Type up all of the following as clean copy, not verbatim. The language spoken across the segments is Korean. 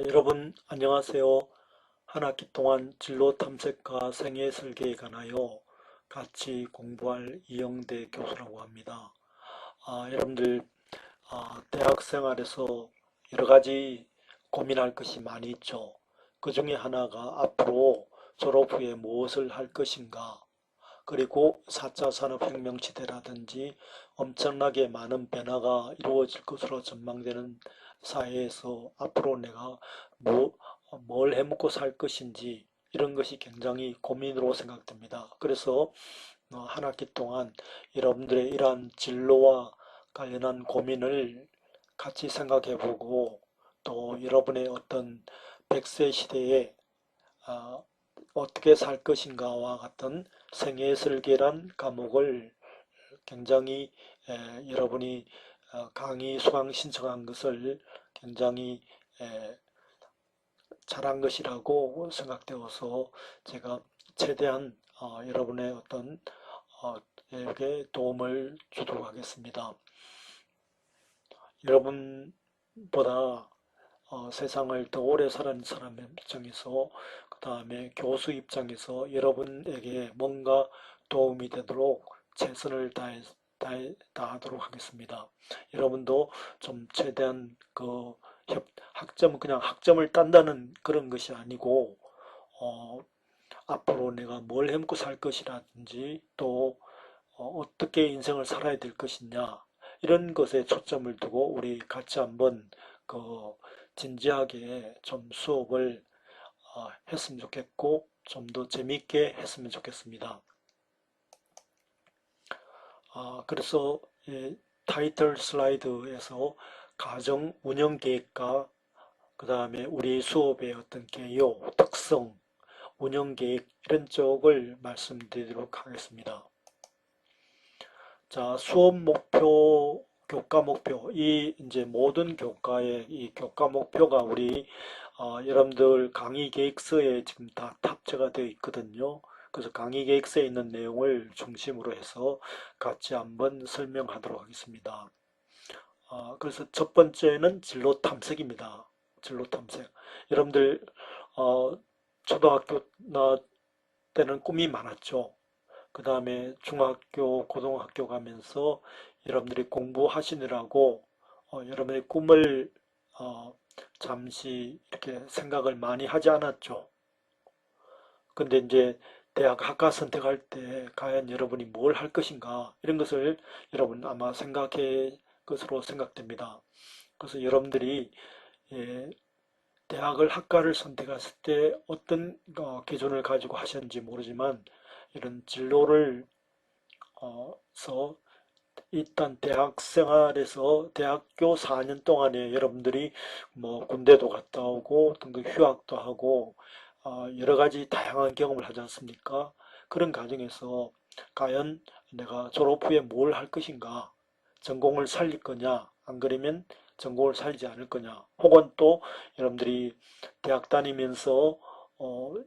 여러분 안녕하세요. 한 학기 동안 진로 탐색과 생애 설계에 관하여 같이 공부할 이영대 교수라고 합니다. 여러분들 대학 생활에서 여러 가지 고민할 것이 많이 있죠. 그 중에 하나가 앞으로 졸업 후에 무엇을 할 것인가, 그리고 4차 산업혁명 시대라든지 엄청나게 많은 변화가 이루어질 것으로 전망되는 사회에서 앞으로 내가 뭐, 뭘 해먹고 살 것인지 이런 것이 굉장히 고민으로 생각됩니다. 그래서 한 학기 동안 여러분들의 이러한 진로와 관련한 고민을 같이 생각해 보고, 또 여러분의 어떤 100세 시대에 어, 어떻게 살 것인가와 같은 생애 설계란 과목을 굉장히 여러분이 강의 수강 신청한 것을 굉장히 잘한 것이라고 생각되어서 제가 최대한 여러분의 어떤 에게 도움을 주도록 하겠습니다. 여러분보다 세상을 더 오래 살아는 사람 입장에서, 그 다음에 교수 입장에서 여러분에게 뭔가 도움이 되도록 최선을 다하도록 하겠습니다. 여러분도 좀 최대한 학점, 그냥 학점을 딴다는 그런 것이 아니고, 어, 앞으로 내가 뭘 해먹고 살 것이라든지, 또 어떻게 인생을 살아야 될 것이냐, 이런 것에 초점을 두고 우리 같이 한번 그 진지하게 좀 수업을 했으면 좋겠고, 좀 더 재미있게 했으면 좋겠습니다. 그래서 타이틀 슬라이드에서 가정 운영 계획과 그 다음에 우리 수업의 어떤 개요, 특성, 운영 계획 이런 쪽을 말씀드리도록 하겠습니다. 자, 수업 목표, 교과 목표, 이 이제 모든 교과의 이 교과 목표가 우리 여러분들 강의 계획서에 지금 다 탑재가 되어 있거든요. 그래서 강의 계획서에 있는 내용을 중심으로 해서 같이 한번 설명하도록 하겠습니다. 그래서 첫 번째는 진로 탐색입니다. 진로 탐색. 여러분들 초등학교 때는 꿈이 많았죠. 그 다음에 중학교, 고등학교 가면서 여러분들이 공부하시느라고 여러분의 꿈을 잠시 이렇게 생각을 많이 하지 않았죠. 근데 이제 대학 학과 선택할 때 과연 여러분이 뭘 할 것인가 이런 것을 여러분 아마 생각해 것으로 생각됩니다. 그래서 여러분들이 예, 대학을 학과를 선택했을 때 어떤 기준을 가지고 하셨는지 모르지만, 이런 진로를 서 일단 대학 생활에서 대학교 4년 동안에 여러분들이 뭐 군대도 갔다 오고 등급 휴학도 하고 여러 가지 다양한 경험을 하지 않습니까? 그런 과정에서 과연 내가 졸업 후에 뭘 할 것인가? 전공을 살릴 거냐? 안 그러면 전공을 살리지 않을 거냐? 혹은 또 여러분들이 대학 다니면서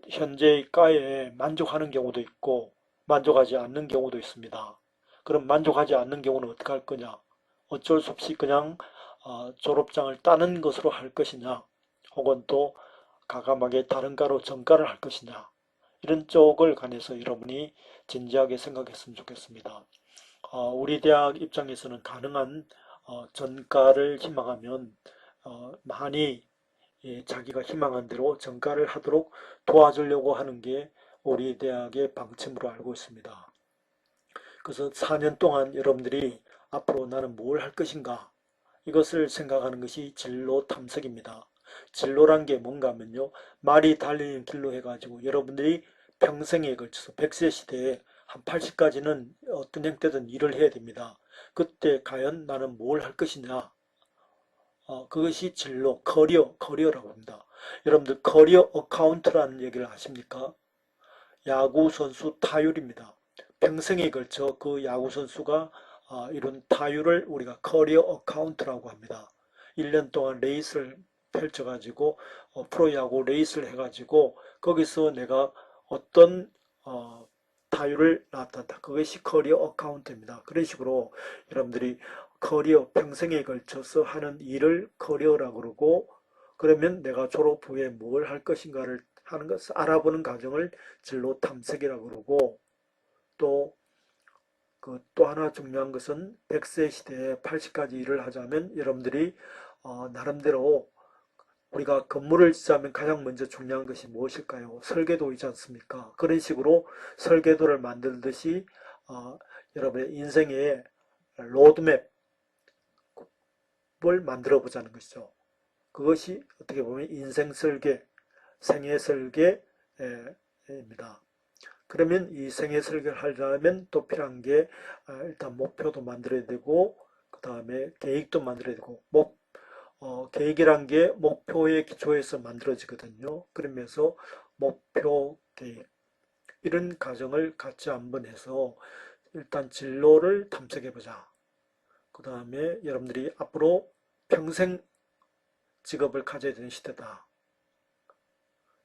현재의 과에 만족하는 경우도 있고 만족하지 않는 경우도 있습니다. 그럼 만족하지 않는 경우는 어떻게 할 거냐? 어쩔 수 없이 그냥 졸업장을 따는 것으로 할 것이냐? 혹은 또 과감하게 다른 과로 전과를 할 것이냐? 이런 쪽을 관해서 여러분이 진지하게 생각했으면 좋겠습니다. 우리 대학 입장에서는 가능한 전과를 희망하면 많이 자기가 희망한 대로 전과를 하도록 도와주려고 하는 게 우리 대학의 방침으로 알고 있습니다. 그래서 4년 동안 여러분들이 앞으로 나는 뭘 할 것인가, 이것을 생각하는 것이 진로 탐색입니다. 진로란 게 뭔가 하면요, 말이 달리는 길로 해가지고 여러분들이 평생에 걸쳐서 100세 시대에 한 80까지는 어떤 형태든 일을 해야 됩니다. 그때 과연 나는 뭘 할 것이냐, 그것이 진로, 커리어라고 합니다. 여러분들 커리어 어카운트라는 얘기를 아십니까? 야구 선수 타율입니다. 평생에 걸쳐 그 야구 선수가 이룬 타율을 우리가 커리어 어카운트라고 합니다. 1년 동안 레이스를 펼쳐가지고 프로야구 레이스를 해가지고 거기서 내가 어떤 타율을 나타낸다. 그것이 커리어 어카운트입니다. 그런 식으로 여러분들이 커리어, 평생에 걸쳐서 하는 일을 커리어라고 그러고, 그러면 내가 졸업 후에 뭘 할 것인가를 하는 것을 알아보는 과정을 진로 탐색이라고 그러고, 또 또 하나 중요한 것은 100세 시대에 80까지 일을 하자면 여러분들이 나름대로 우리가 건물을 짓자면 가장 먼저 중요한 것이 무엇일까요? 설계도이지 않습니까? 그런 식으로 설계도를 만들듯이 어, 여러분의 인생의 로드맵을 만들어 보자는 것이죠. 그것이 어떻게 보면 인생 설계, 생애 설계입니다. 그러면 이 생애 설계를 하려면 또 필요한 게 일단 목표도 만들어야 되고, 그 다음에 계획도 만들어야 되고, 계획이란 게 목표의 기초에서 만들어지거든요. 그러면서 목표 계획, 이런 과정을 같이 한번 해서 일단 진로를 탐색해 보자. 그 다음에 여러분들이 앞으로 평생 직업을 가져야 되는 시대다.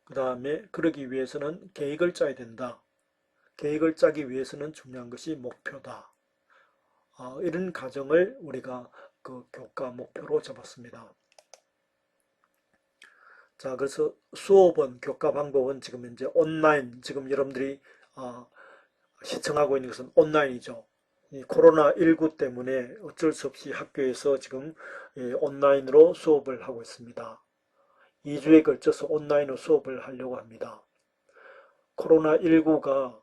그 다음에 그러기 위해서는 계획을 짜야 된다. 계획을 짜기 위해서는 중요한 것이 목표다. 이런 과정을 우리가 그 교과 목표로 잡았습니다. 자, 그래서 수업은, 교과 방법은 지금 이제 온라인, 지금 여러분들이 시청하고 있는 것은 온라인이죠. 이 코로나19 때문에 어쩔 수 없이 학교에서 지금 온라인으로 수업을 하고 있습니다. 2주에 걸쳐서 온라인으로 수업을 하려고 합니다. 코로나19가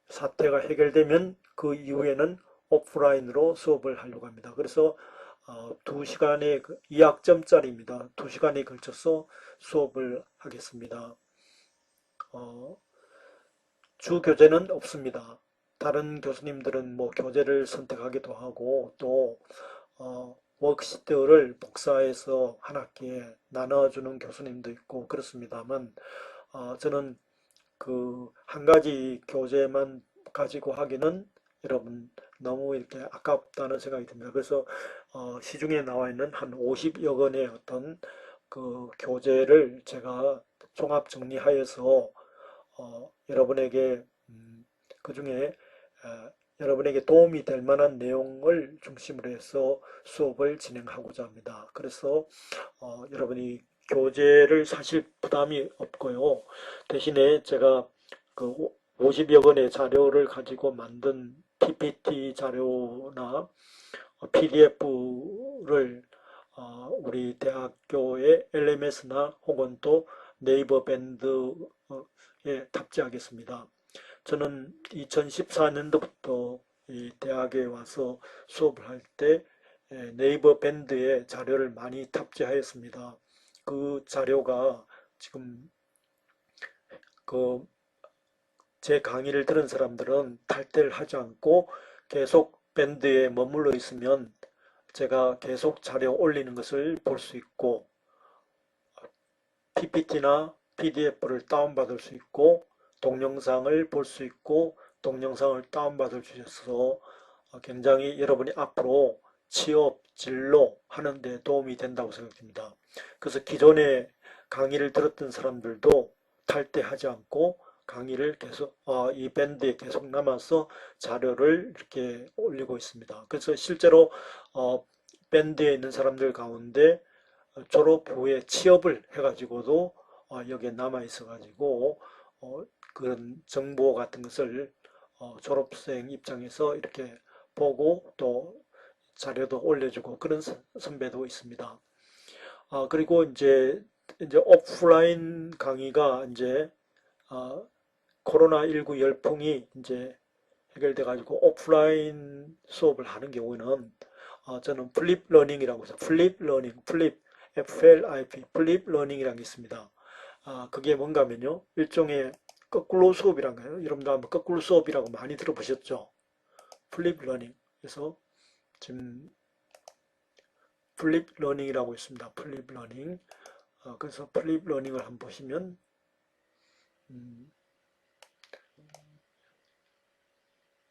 사태가 해결되면 그 이후에는 오프라인으로 수업을 하려고 합니다. 그래서 2시간의 2학점짜리입니다. 2시간에 걸쳐서 수업을 하겠습니다. 주 교재는 없습니다. 다른 교수님들은 뭐 교재를 선택하기도 하고, 또 워크시트를 복사해서 한 학기에 나눠주는 교수님도 있고 그렇습니다만, 저는 그 한 가지 교재만 가지고 하기는 여러분 너무 이렇게 아깝다는 생각이 듭니다. 그래서 시중에 나와 있는 한 50여 권의 어떤 그 교재를 제가 종합 정리하여서 여러분에게 그 중에 여러분에게 도움이 될 만한 내용을 중심으로 해서 수업을 진행하고자 합니다. 그래서 여러분이 교재를 사실 부담이 없고요. 대신에 제가 그 50여 권의 자료를 가지고 만든 PPT 자료나 PDF를 우리 대학교의 LMS나 혹은 또 네이버 밴드에 탑재하겠습니다. 저는 2014년도부터 이 대학에 와서 수업을 할 때 네이버 밴드에 자료를 많이 탑재하였습니다. 그 자료가 지금 그 제 강의를 들은 사람들은 탈퇴를 하지 않고 계속 밴드에 머물러 있으면 제가 계속 자료 올리는 것을 볼 수 있고, PPT나 PDF를 다운받을 수 있고, 동영상을 볼 수 있고, 동영상을 다운받을 수 있어서 굉장히 여러분이 앞으로 취업, 진로 하는 데 도움이 된다고 생각됩니다. 그래서 기존에 강의를 들었던 사람들도 탈퇴하지 않고 강의를 계속 이 밴드에 계속 남아서 자료를 이렇게 올리고 있습니다. 그래서 실제로 밴드에 있는 사람들 가운데 졸업 후에 취업을 해가지고도 여기에 남아 있어가지고 그런 정보 같은 것을 졸업생 입장에서 이렇게 보고 또 자료도 올려주고 그런 선배도 있습니다. 그리고 이제 오프라인 강의가 이제 코로나19 열풍이 이제 해결돼 가지고 오프라인 수업을 하는 경우는 저는 플립 러닝이라고 해서 플립 러닝, 플립 FLIP, 플립 러닝이라는 게 있습니다. 그게 뭔가 하면요, 일종의 거꾸로 수업이란 거예요. 여러분들 한번 거꾸로 수업이라고 많이 들어보셨죠? 플립 러닝. 그래서 지금 플립 러닝이라고 있습니다. 플립 러닝. 그래서 플립 러닝을 한번 보시면 음,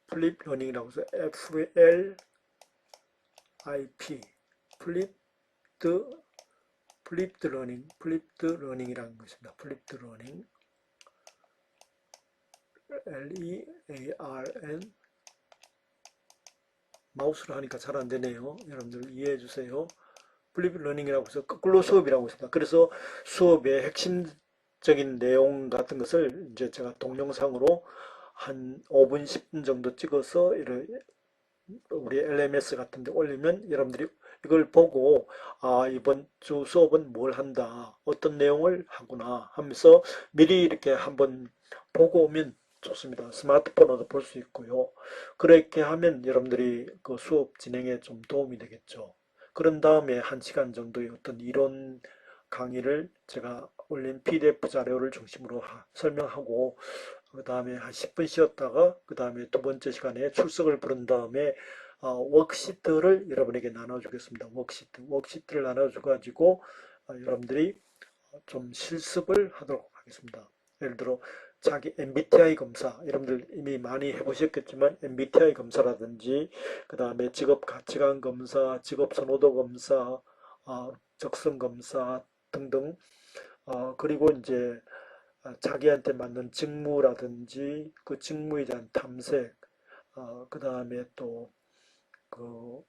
플립 러닝이라고 해서 FLIP, 플립드 플립드 러닝이라는 것입니다. 플립드 러닝, LEARN. 마우스로 하니까 잘 안 되네요. 여러분들 이해해 주세요. 플립 러닝이라고 해서 거꾸로 수업이라고 있습니다. 그래서 수업의 핵심적인 내용 같은 것을 이제 제가 동영상으로 한 5분, 10분 정도 찍어서 우리 LMS 같은 데 올리면 여러분들이 이걸 보고 이번 주 수업은 뭘 한다, 어떤 내용을 하구나 하면서 미리 이렇게 한번 보고 오면 좋습니다. 스마트폰으로도 볼 수 있고요. 그렇게 하면 여러분들이 그 수업 진행에 좀 도움이 되겠죠. 그런 다음에 1시간 정도의 어떤 이론 강의를 제가 올린 PDF 자료를 중심으로 설명하고, 그 다음에 한 10분 쉬었다가 그 다음에 두 번째 시간에 출석을 부른 다음에 워크시트를 여러분에게 나눠주겠습니다. 워크시트를 나눠줘가지고 여러분들이 좀 실습을 하도록 하겠습니다. 예를 들어 자기 MBTI 검사, 여러분들 이미 많이 해보셨겠지만 MBTI 검사라든지 그 다음에 직업 가치관 검사, 직업 선호도 검사, 적성 검사 등등, 그리고 이제 자기한테 맞는 직무라든지 그 직무에 대한 탐색, 그 다음에 또 그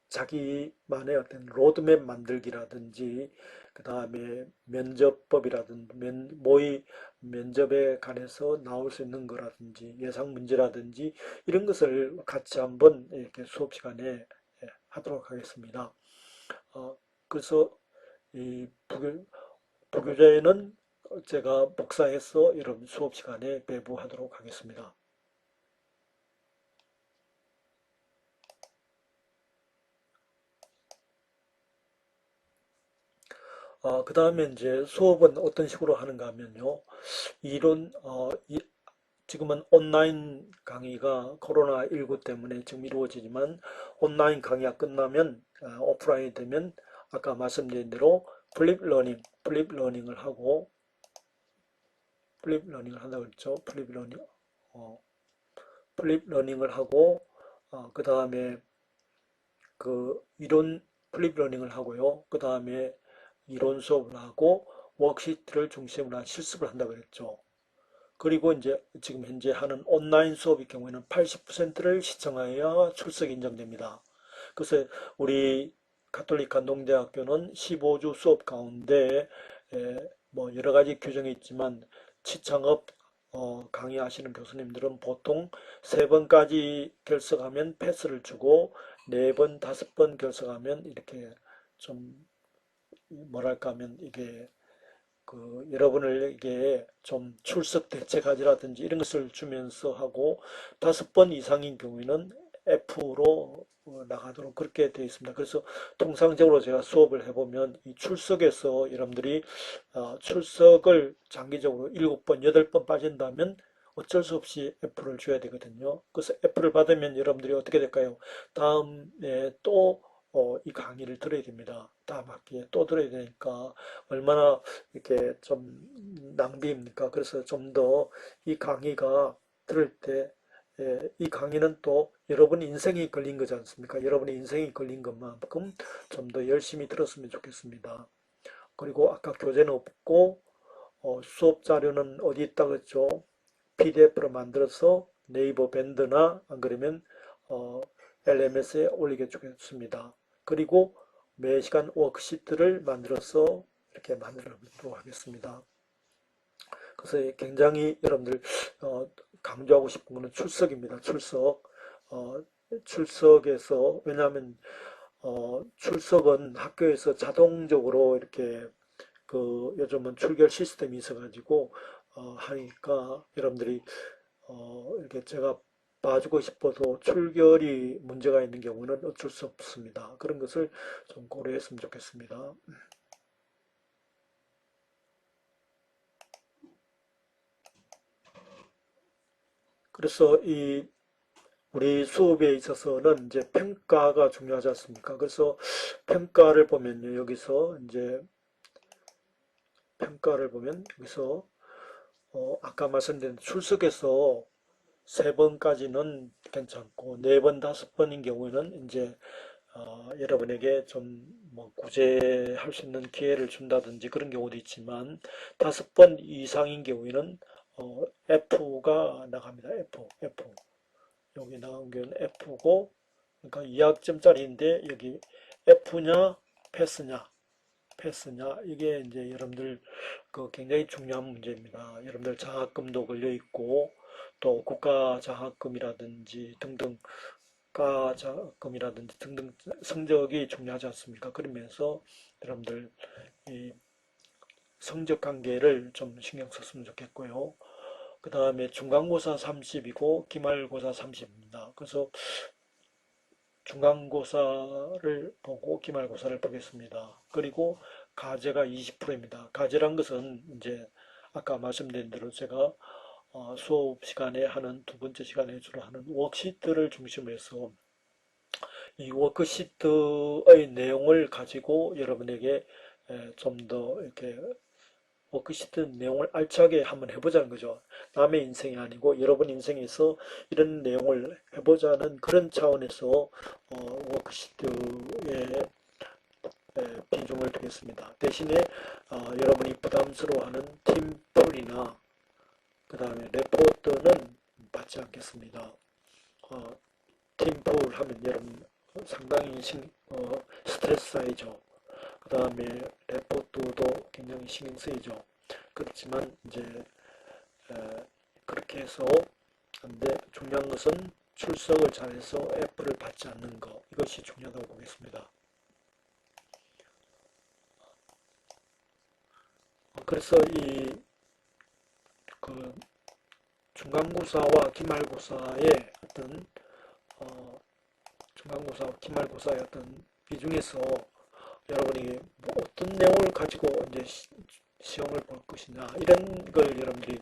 자기만의 어떤 로드맵 만들기라든지 그 다음에 면접법이라든지 모의 면접에 관해서 나올 수 있는 거라든지 예상 문제라든지 이런 것을 같이 한번 이렇게 수업 시간에 하도록 하겠습니다. 그래서 이 부교재는 제가 복사해서 여러분 수업 시간에 배부하도록 하겠습니다. 그 다음에 이제 수업은 어떤 식으로 하는가 하면요. 이론, 지금은 온라인 강의가 코로나19 때문에 지금 이루어지지만 온라인 강의가 끝나면 오프라인이 되면 아까 말씀드린 대로 플립 러닝을 하고 플립 러닝을 한다고 했죠. 어, 플립 러닝을 하고 그 다음에 그 이론 플립 러닝을 하고요. 그 다음에 이론 수업을 하고 워크시트를 중심으로 한 실습을 한다고 그랬죠. 그리고 이제 지금 현재 하는 온라인 수업의 경우에는 80%를 시청하여야 출석 인정됩니다. 그래서 우리 가톨릭 간동대학교는 15주 수업 가운데 뭐 여러 가지 규정이 있지만 치창업 강의하시는 교수님들은 보통 3번까지 결석하면 패스를 주고 4번, 5번 결석하면 이렇게 좀 뭐랄까 하면 이게 그 여러분에게 좀 출석 대책까지라든지 이런 것을 주면서 하고 5번 이상인 경우에는 F로 나가도록 그렇게 되어 있습니다. 그래서 통상적으로 제가 수업을 해보면 이 출석에서 여러분들이 출석을 장기적으로 7번, 8번 빠진다면 어쩔 수 없이 F를 줘야 되거든요. 그래서 F를 받으면 여러분들이 어떻게 될까요? 다음에 또 이 강의를 들어야 됩니다. 다음 학기에 또 들어야 되니까 얼마나 이렇게 좀 낭비입니까? 그래서 좀 더 이 강의가 들을 때, 이 강의는 또 여러분 인생이 걸린 거지 않습니까? 여러분의 인생이 걸린 것만큼 좀 더 열심히 들었으면 좋겠습니다. 그리고 아까 교재는 없고, 수업 자료는 어디 있다고 했죠? PDF로 만들어서 네이버 밴드나 안 그러면 LMS에 올리게 주겠습니다. 그리고 매 시간 워크시트를 만들어서 이렇게 만들어 보도록 하겠습니다. 그래서 굉장히 여러분들 강조하고 싶은 것은 출석입니다. 출석에서 왜냐하면 출석은 학교에서 자동적으로 이렇게 그 요즘은 출결 시스템이 있어가지고 하니까 여러분들이 이렇게 제가 봐주고 싶어도 출결이 문제가 있는 경우는 어쩔 수 없습니다. 그런 것을 좀 고려했으면 좋겠습니다. 그래서 이 우리 수업에 있어서는 이제 평가가 중요하지 않습니까? 그래서 평가를 보면요, 여기서 이제 평가를 보면 여기서 아까 말씀드린 출석에서 3번까지는 괜찮고 4번, 5번인 경우에는 이제 여러분에게 좀 뭐 구제할 수 있는 기회를 준다든지 그런 경우도 있지만 5번 이상인 경우에는 F가 나갑니다. F. 여기 나온 경우는 F고 그러니까 2학점짜리인데 여기 F냐 패스냐 이게 이제 여러분들 그 굉장히 중요한 문제입니다. 여러분들 장학금도 걸려 있고 또 국가 장학금이라든지 등등 가자금이라든지 등등 성적이 중요하지 않습니까? 그러면서 여러분들 이 성적 관계를 좀 신경 썼으면 좋겠고요. 그 다음에 중간고사 30이고 기말고사 30입니다. 그래서 중간고사를 보고 기말고사를 보겠습니다. 그리고 가제가 20%입니다. 가제란 것은 이제 아까 말씀드린 대로 제가 수업 시간에 하는 두 번째 시간에 주로 하는 워크시트를 중심으로 해서 이 워크시트의 내용을 가지고 여러분에게 좀 더 이렇게 워크시트 내용을 알차게 한번 해보자는 거죠. 남의 인생이 아니고 여러분 인생에서 이런 내용을 해보자는 그런 차원에서 워크시트에 비중을 두겠습니다. 대신에 여러분이 부담스러워하는 팀플이나 그 다음에 레포트는 받지 않겠습니다. 팀플 하면 여러분 상당히 스트레스 쌓이죠. 그 다음에 레포트도 굉장히 신경 쓰이죠. 그렇지만 이제 그렇게 해서 근데 중요한 것은 출석을 잘해서 F를 받지 않는 것 이것이 중요하다고 보겠습니다. 그래서 이 그 중간고사와 기말고사의 어떤 중간고사와 기말고사의 어떤 비중에서 여러분이 뭐 어떤 내용을 가지고 이제 시험을 볼 것이냐 이런 걸 여러분들이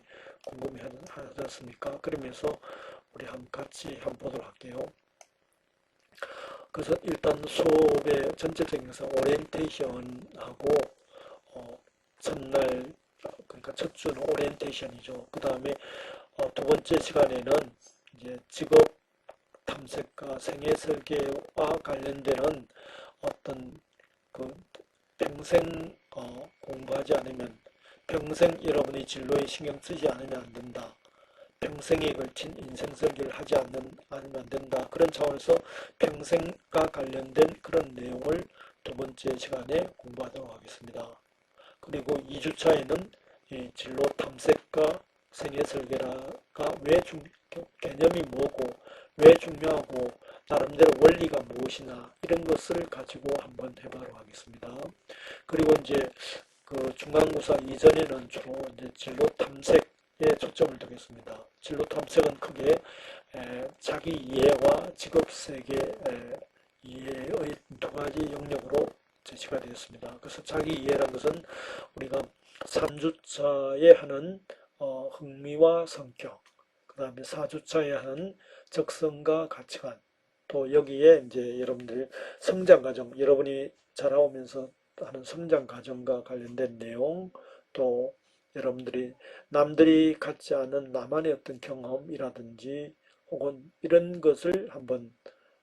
궁금해 하지 않습니까? 그러면서 우리 같이 한번 보도록 할게요. 그래서 일단 수업의 전체적인 것은 오리엔테이션하고 첫날 그러니까 첫 주는 오리엔테이션이죠. 그 다음에 두 번째 시간에는 이제 직업 탐색과 생애 설계와 관련되는 어떤 그 평생 공부하지 않으면 평생 여러분의 진로에 신경 쓰지 않으면 안 된다. 평생에 걸친 인생 설계를 하지 않으면 안 된다. 그런 차원에서 평생과 관련된 그런 내용을 두 번째 시간에 공부하도록 하겠습니다. 그리고 2주차에는 진로 탐색과 생애 설계가 개념이 뭐고 왜 중요하고 나름대로 원리가 무엇이나 이런 것을 가지고 한번 해보도록 하겠습니다. 그리고 이제 그 중간고사 이전에는 주로 이제 진로 탐색에 초점을 두겠습니다. 진로 탐색은 크게 자기 이해와 직업 세계 이해의 두 가지 영역으로 제시가 되었습니다. 그래서 자기 이해라는 것은 우리가 3주차에 하는 흥미와 성격, 그 다음에 4주차에 하는 적성과 가치관, 또 여기에 이제 여러분들 성장 과정, 여러분이 자라오면서 하는 성장 과정과 관련된 내용, 또 여러분들이 남들이 갖지 않은 나만의 어떤 경험이라든지 혹은 이런 것을 한번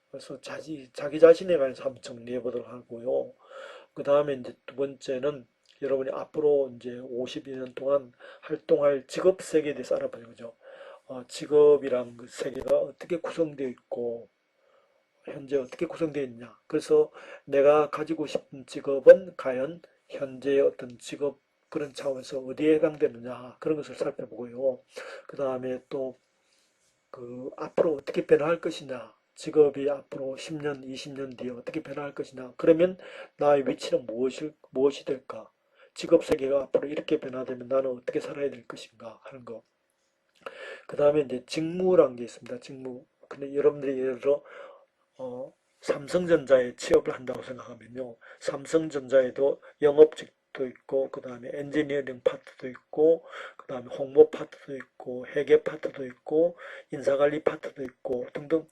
그래서 자기 자신에 관해서 한번 정리해 보도록 하고요. 그 다음에 이제 두 번째는 여러분이 앞으로 이제 52년 동안 활동할 직업 세계에 대해서 알아보는 거죠. 직업이란 그 세계가 어떻게 구성되어 있고 현재 어떻게 구성되어 있냐. 그래서 내가 가지고 싶은 직업은 과연 현재의 어떤 직업 그런 차원에서 어디에 해당되느냐 그런 것을 살펴보고요. 그 다음에 또 그 앞으로 어떻게 변화할 것이냐. 직업이 앞으로 10년, 20년 뒤에 어떻게 변화할 것이냐. 그러면 나의 위치는 무엇이 될까? 직업 세계가 앞으로 이렇게 변화되면 나는 어떻게 살아야 될 것인가 하는 거. 그 다음에 이제 직무라는 게 있습니다. 직무. 근데 여러분들이 예를 들어 삼성전자에 취업을 한다고 생각하면요. 삼성전자에도 영업직도 있고, 그 다음에 엔지니어링 파트도 있고, 그 다음에 홍보 파트도 있고, 회계 파트도 있고, 인사관리 파트도 있고, 등등,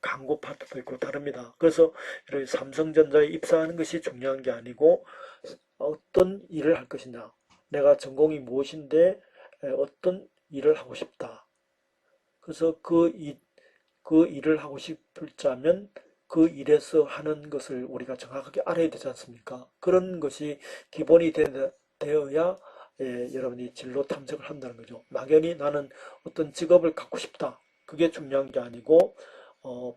광고 파트도 있고, 다릅니다. 그래서 이렇게 삼성전자에 입사하는 것이 중요한 게 아니고, 어떤 일을 할 것이냐. 내가 전공이 무엇인데, 어떤 일을 하고 싶다. 그래서 그 일을 하고 싶을 자면 그 일에서 하는 것을 우리가 정확하게 알아야 되지 않습니까? 그런 것이 기본이 되어야 여러분이 진로 탐색을 한다는 거죠. 막연히 나는 어떤 직업을 갖고 싶다. 그게 중요한 게 아니고 어,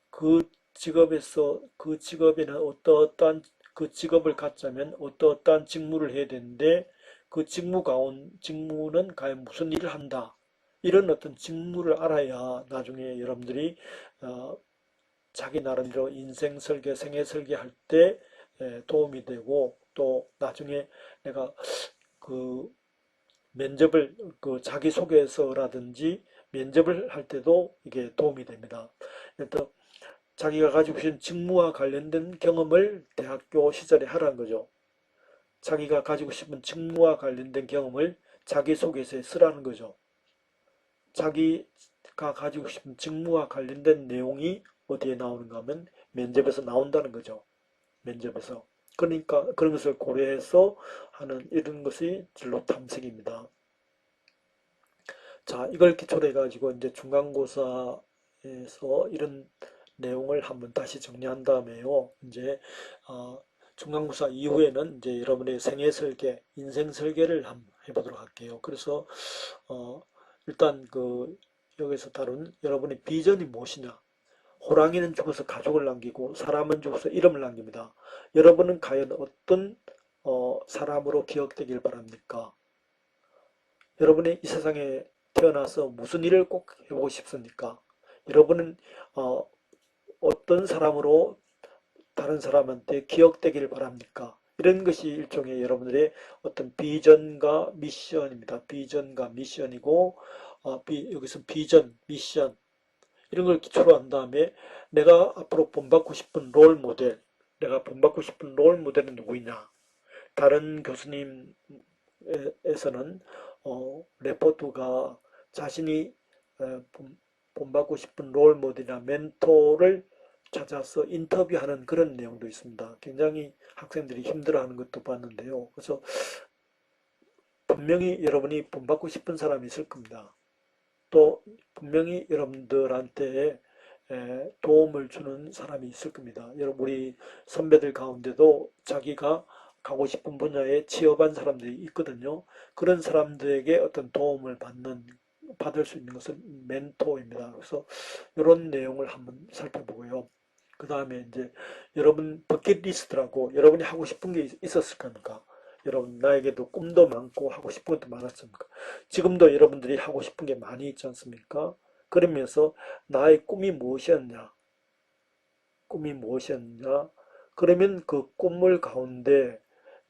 그 직업에서 그 직업에는 어떠한 그 직업을 갖자면 어떠한 직무를 해야 되는데 그 직무는 과연 무슨 일을 한다. 이런 어떤 직무를 알아야 나중에 여러분들이 어, 자기 나름대로 인생 설계, 생애 설계할 때 도움이 되고 또 나중에 내가 그 면접을 그 자기소개서라든지 면접을 할 때도 이게 도움이 됩니다. 일단 자기가 가지고 있는 직무와 관련된 경험을 대학교 시절에 하라는 거죠. 자기가 가지고 싶은 직무와 관련된 경험을 자기소개서에 쓰라는 거죠. 자기가 가지고 싶은 직무와 관련된 내용이 어디에 나오는가 하면 면접에서 나온다는 거죠. 면접에서. 그러니까 그런 것을 고려해서 하는 이런 것이 진로 탐색입니다. 자, 이걸 기초로 해가지고 이제 중간고사에서 이런 내용을 한번 다시 정리한 다음에요. 이제 어, 중간고사 이후에는 이제 여러분의 생애 설계, 인생 설계를 한번 해보도록 할게요. 그래서 어, 일단 그 여기서 다룬 여러분의 비전이 무엇이냐? 호랑이는 죽어서 가족을 남기고 사람은 죽어서 이름을 남깁니다. 여러분은 과연 어떤 사람으로 기억되길 바랍니까? 여러분이 이 세상에 태어나서 무슨 일을 꼭 해보고 싶습니까? 여러분은 어, 어떤 사람으로 다른 사람한테 기억되기를 바랍니까? 이런 것이 일종의 여러분들의 어떤 비전과 미션입니다. 비전과 미션이고 여기서 비전, 미션 이런 걸 기초로 한 다음에 내가 앞으로 본받고 싶은 롤 모델, 내가 본받고 싶은 롤 모델은 누구이냐? 다른 교수님에서는 레포트가 자신이 본받고 싶은 롤 모델이나 멘토를 찾아서 인터뷰하는 그런 내용도 있습니다. 굉장히 학생들이 힘들어하는 것도 봤는데요. 그래서 분명히 여러분이 본받고 싶은 사람이 있을 겁니다. 또 분명히 여러분들한테 도움을 주는 사람이 있을 겁니다. 여러분 우리 선배들 가운데도 자기가 가고 싶은 분야에 취업한 사람들이 있거든요. 그런 사람들에게 어떤 도움을 받을 수 있는 것은 멘토입니다. 그래서 이런 내용을 한번 살펴보고요. 그 다음에 이제 여러분 버킷리스트라고 여러분이 하고 싶은 게 있었을 겁니까? 여러분 나에게도 꿈도 많고 하고 싶은 것도 많았습니까? 지금도 여러분들이 하고 싶은 게 많이 있지 않습니까? 그러면서 나의 꿈이 무엇이었냐? 꿈이 무엇이었냐? 그러면 그 꿈을 가운데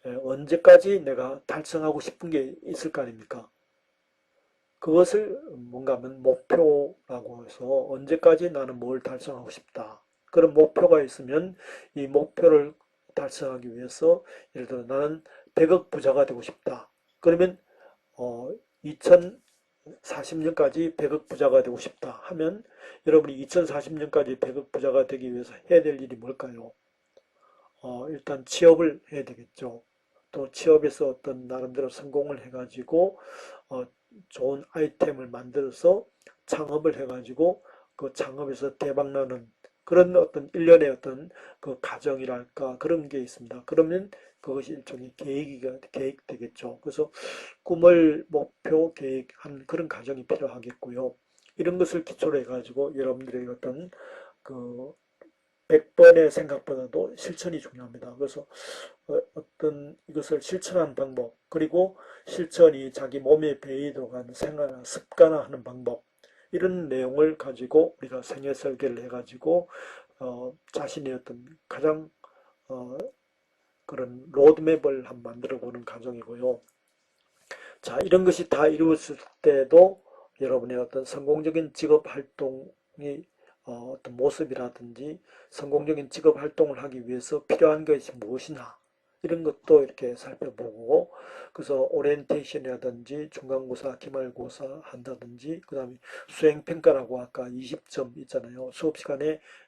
언제까지 내가 달성하고 싶은 게 있을 거 아닙니까? 그것을 뭔가 하면 목표라고 해서 언제까지 나는 뭘 달성하고 싶다. 그런 목표가 있으면 이 목표를 달성하기 위해서 예를 들어 나는 100억 부자가 되고 싶다. 그러면 2040년까지 100억 부자가 되고 싶다 하면 여러분이 2040년까지 100억 부자가 되기 위해서 해야 될 일이 뭘까요? 일단 취업을 해야 되겠죠. 또 취업에서 어떤 나름대로 성공을 해가지고 어, 좋은 아이템을 만들어서 창업을 해가지고 그 창업에서 대박나는 그런 어떤 일련의 어떤 그 과정이랄까 그런 게 있습니다. 그러면 그것이 일종의 계획되겠죠. 그래서 꿈을 목표 계획한 그런 과정이 필요하겠고요. 이런 것을 기초로 해가지고 여러분들의 어떤 그 100번의 생각보다도 실천이 중요합니다. 그래서 어떤 이것을 실천하는 방법, 그리고 실천이 자기 몸에 배이도록 하는 생활 습관화하는 방법, 이런 내용을 가지고 우리가 생애 설계를 해가지고 자신의 어떤 가장 어, 그런 로드맵을 한번 만들어 보는 과정이고요. 자, 이런 것이 다 이루어졌을 때도 여러분의 어떤 성공적인 직업 활동이 어떤 모습이라든지 성공적인 직업 활동을 하기 위해서 필요한 것이 무엇이냐 이런 것도 이렇게 살펴보고 그래서 오리엔테이션이라든지 중간고사, 기말고사 한다든지 그 다음에 수행평가라고 아까 20점 있잖아요.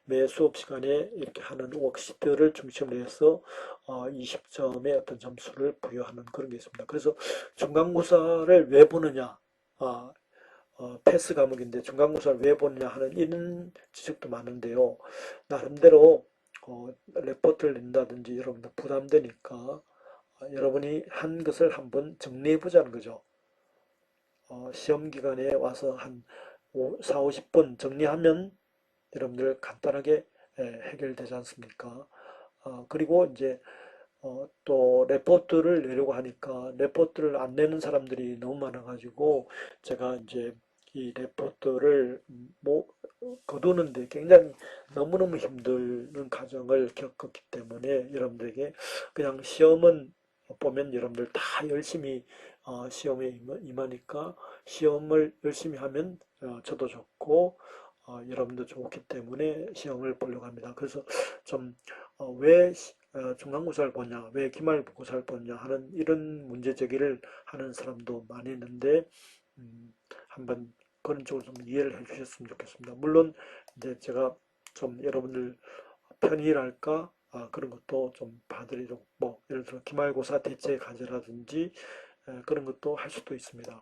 매 수업 시간에 이렇게 하는 워크시트를 중심으로 해서 20점의 어떤 점수를 부여하는 그런 게 있습니다. 그래서 중간고사를 왜 보느냐 아, 패스 과목인데 중간고사를 왜 보느냐 하는 이런 지적도 많은데요. 나름대로 레포트를 낸다든지 여러분들 부담되니까 여러분이 한 것을 한번 정리해 보자는 거죠. 시험 기간에 와서 한 4, 50분 정리하면 여러분들 간단하게 해결되지 않습니까? 그리고 이제 또 레포트를 내려고 하니까 레포트를 안 내는 사람들이 너무 많아가지고 제가 이제 이 레포트를 뭐 거두는데 굉장히 너무너무 힘든 과정을 겪었기 때문에 여러분들에게 그냥 시험은 보면 여러분들 다 열심히 시험에 임하니까 시험을 열심히 하면 저도 좋고 여러분도 좋기 때문에 시험을 보려고 합니다. 그래서 좀 왜 중간고사를 보냐, 왜 기말고사를 보냐 하는 이런 문제 제기를 하는 사람도 많이 있는데 한번 그런 쪽으로 좀 이해를 해주셨으면 좋겠습니다. 물론 이제 제가 좀 여러분들 편의랄까 그런 것도 좀 봐드리도록 뭐 예를 들어 기말고사 대체 과제라든지 그런 것도 할 수도 있습니다.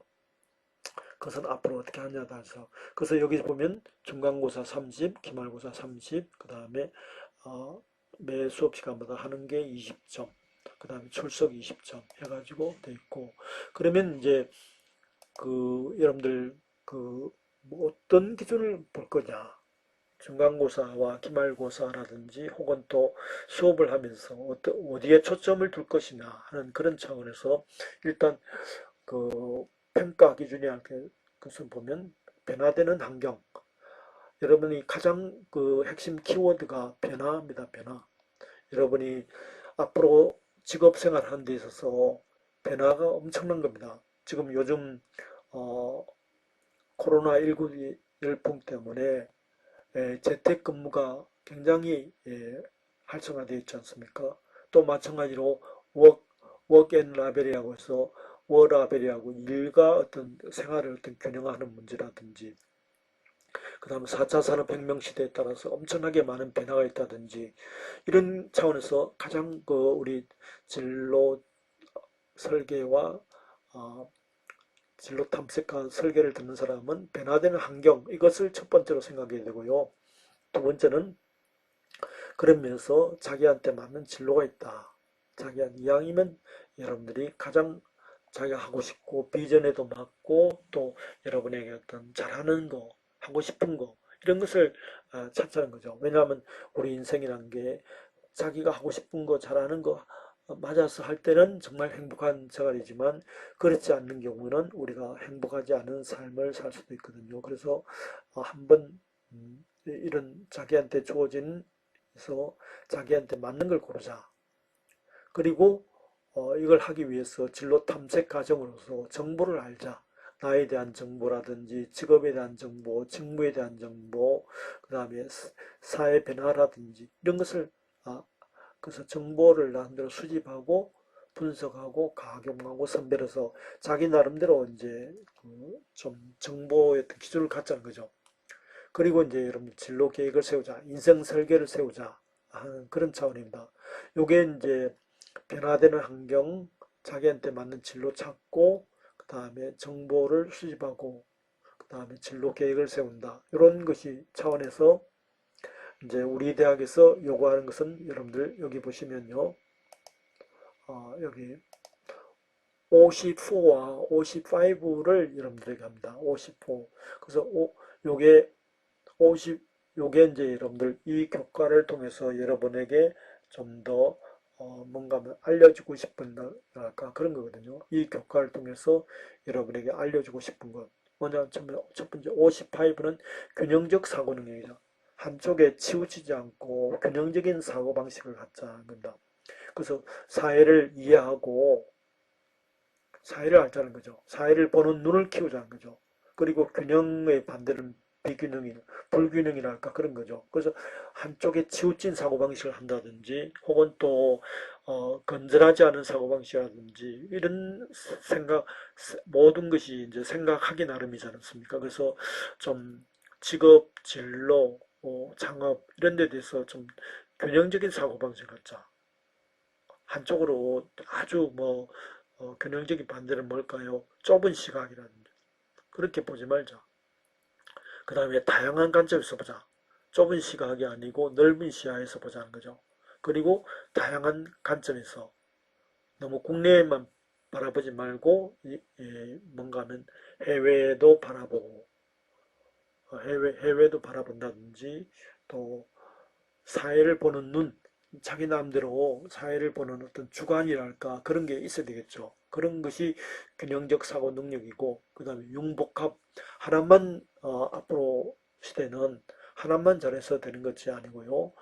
그것은 앞으로 어떻게 하냐에 따라서 그래서 여기 보면 중간고사 30, 기말고사 30, 그 다음에 어, 매 수업 시간마다 하는 게 20점, 그 다음에 출석 20점 해가지고 돼 있고 그러면 이제 그 여러분들 그뭐 어떤 기준을 볼 거냐 중간고사와 기말고사라든지 혹은 또 수업을 하면서 어디에 초점을 둘 것이냐 하는 그런 차원에서 일단 그 평가 기준이 것을 보면 변화되는 환경 여러분이 가장 그 핵심 키워드가 변화입니다. 변화. 여러분이 앞으로 직업 생활하는 데 있어서 변화가 엄청난 겁니다. 지금 요즘 어, 코로나19 열풍 때문에 재택근무가 굉장히 활성화되어 있지 않습니까? 또 마찬가지로 워크앤라벨이라고 해서 워라벨이라고 일과 어떤 생활을 어떤 균형하는 문제라든지 그 다음 4차 산업혁명 시대에 따라서 엄청나게 많은 변화가 있다든지 이런 차원에서 가장 그 우리 진로 설계와 어, 진로 탐색과 설계를 듣는 사람은 변화되는 환경 이것을 첫 번째로 생각해야 되고요. 두 번째는 그러면서 자기한테 맞는 진로가 있다. 자기한 이왕이면 여러분들이 가장 자기가 하고 싶고 비전에도 맞고 또 여러분에게 어떤 잘하는 거 하고 싶은 거 이런 것을 찾자는 거죠. 왜냐하면 우리 인생이라는 게 자기가 하고 싶은 거 잘하는 거 맞아서 할 때는 정말 행복한 생활이지만 그렇지 않는 경우는 우리가 행복하지 않은 삶을 살 수도 있거든요. 그래서 한번 이런 자기한테 주어진 그래서 자기한테 맞는 걸 고르자. 그리고 이걸 하기 위해서 진로 탐색 과정으로서 정보를 알자. 나에 대한 정보라든지 직업에 대한 정보, 직무에 대한 정보, 그 다음에 사회 변화라든지 이런 것을 그래서 정보를 나름대로 수집하고 분석하고 가공하고 선별해서 자기 나름대로 이제 그좀 정보의 어떤 기준을 갖자는 거죠. 그리고 이제 여러분 진로 계획을 세우자, 인생 설계를 세우자 하는 그런 차원입니다. 요게 이제 변화되는 환경, 자기한테 맞는 진로 찾고, 그 다음에 정보를 수집하고, 그 다음에 진로 계획을 세운다. 이런 것이 차원에서 이제 우리 대학에서 요구하는 것은 여러분들 여기 보시면요. 여기 54와 55를 여러분들에게 합니다. 54. 그래서 요게 50, 요게 이제 여러분들 이 교과를 통해서 여러분에게 좀 더 뭔가 알려주고 싶은 랄까 그런 거거든요. 이 교과를 통해서 여러분에게 알려주고 싶은 것. 먼저 첫 번째 55는 균형적 사고 능력이죠. 한쪽에 치우치지 않고 균형적인 사고 방식을 갖자는 겁니다. 그래서 사회를 이해하고 사회를 알자는 거죠. 사회를 보는 눈을 키우자는 거죠. 그리고 균형의 반대는 비균형이, 불균형이랄까 그런 거죠. 그래서 한쪽에 치우친 사고방식을 한다든지 혹은 또 건전하지 않은 사고방식이라든지 이런 생각 모든 것이 이제 생각하기 나름이지 않습니까? 그래서 좀 직업, 진로, 창업 이런 데 대해서 좀 균형적인 사고방식을 갖자. 한쪽으로 아주 뭐 균형적인 반대는 뭘까요? 좁은 시각이라든지 그렇게 보지 말자. 그 다음에 다양한 관점에서 보자. 좁은 시각이 아니고 넓은 시야에서 보자는 거죠. 그리고 다양한 관점에서 너무 국내에만 바라보지 말고 뭔가 하면 해외도 바라보고 해외도 바라본다든지 또 사회를 보는 눈, 자기 나름대로 사회를 보는 어떤 주관이랄까 그런 게 있어야 되겠죠. 그런 것이 균형적 사고 능력이고, 그 다음에 융복합, 하나만 앞으로 시대는 하나만 잘해서 되는 것이 아니고요.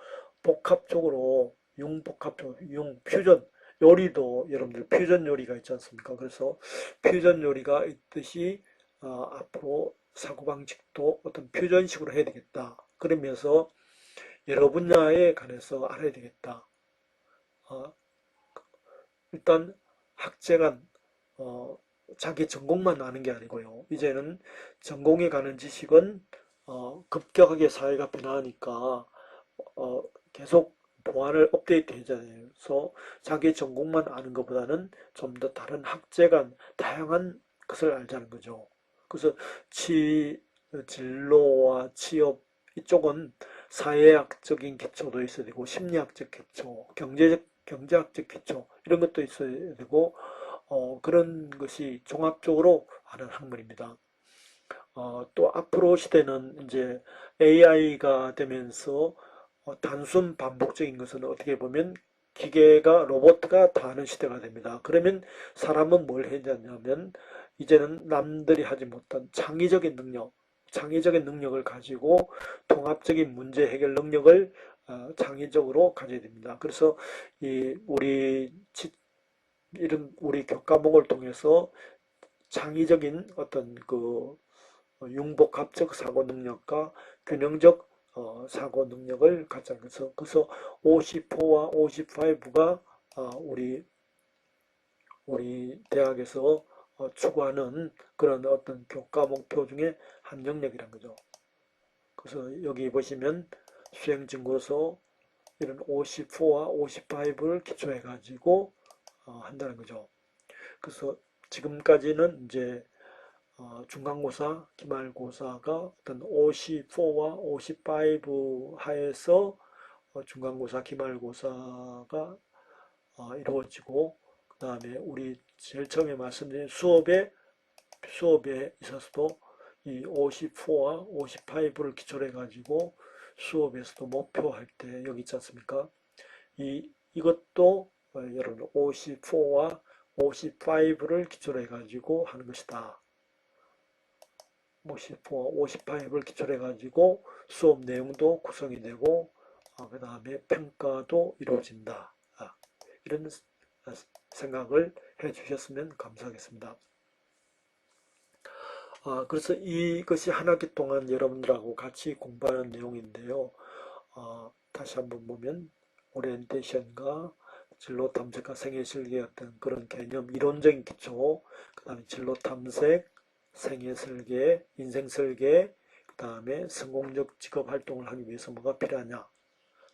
복합적으로 융복합적으로 퓨전, 요리도 여러분들 퓨전 요리가 있지 않습니까? 그래서 퓨전 요리가 있듯이 앞으로 사고방식도 어떤 퓨전식으로 해야 되겠다. 그러면서 여러 분야에 관해서 알아야 되겠다. 어, 일단 학제간 어, 자기 전공만 아는 게 아니고요. 이제는 전공에 관한 지식은 급격하게 사회가 변화하니까 계속 보안을 업데이트 해줘야 해서 자기 전공만 아는 것보다는 좀 더 다른 학제간 다양한 것을 알자는 거죠. 그래서 진로와 취업 이쪽은 사회학적인 기초도 있어야 되고 심리학적 기초, 경제학적 기초 이런 것도 있어야 되고 그런 것이 종합적으로 하는 학문입니다. 또 앞으로 시대는 이제 AI가 되면서 단순 반복적인 것은 어떻게 보면 기계가 로봇가 다 하는 시대가 됩니다. 그러면 사람은 뭘 해야 되냐면 이제는 남들이 하지 못한 창의적인 능력을 가지고 통합적인 문제 해결 능력을 창의적으로 가져야 됩니다. 그래서 이 이런 우리 교과목을 통해서 창의적인 어떤 그 융복합적 사고 능력과 균형적 사고 능력을 갖자. 그래서 54와 55가 우리 대학에서 추구하는 그런 어떤 교과 목표 중에 한 영역이란 거죠. 그래서 여기 보시면 수행증거서 이런 54와 55를 기초해 가지고 한다는 거죠. 그래서 지금까지는 이제 중간고사, 기말고사가 어떤 54와 55 하에서 중간고사, 기말고사가 이루어지고, 그 다음에 우리 제일 처음에 말씀드린 수업에 있어서도 이 54와 55를 기초로 해가지고 수업에서도 목표할 때 여기 있지 않습니까? 이것도 여러분 54와 55를 기초로 해가지고 하는 것이다. 54, 58을 기초로 해가지고 수업 내용도 구성이 되고 그 다음에 평가도 이루어진다. 이런 생각을 해 주셨으면 감사하겠습니다. 그래서 이것이 한 학기 동안 여러분들하고 같이 공부하는 내용인데요. 다시 한번 보면 오리엔테이션과 진로 탐색과 생애 실기 어떤 그런 개념, 이론적인 기초, 그 다음에 진로 탐색, 생애 설계, 인생 설계, 그 다음에 성공적 직업 활동을 하기 위해서 뭐가 필요하냐,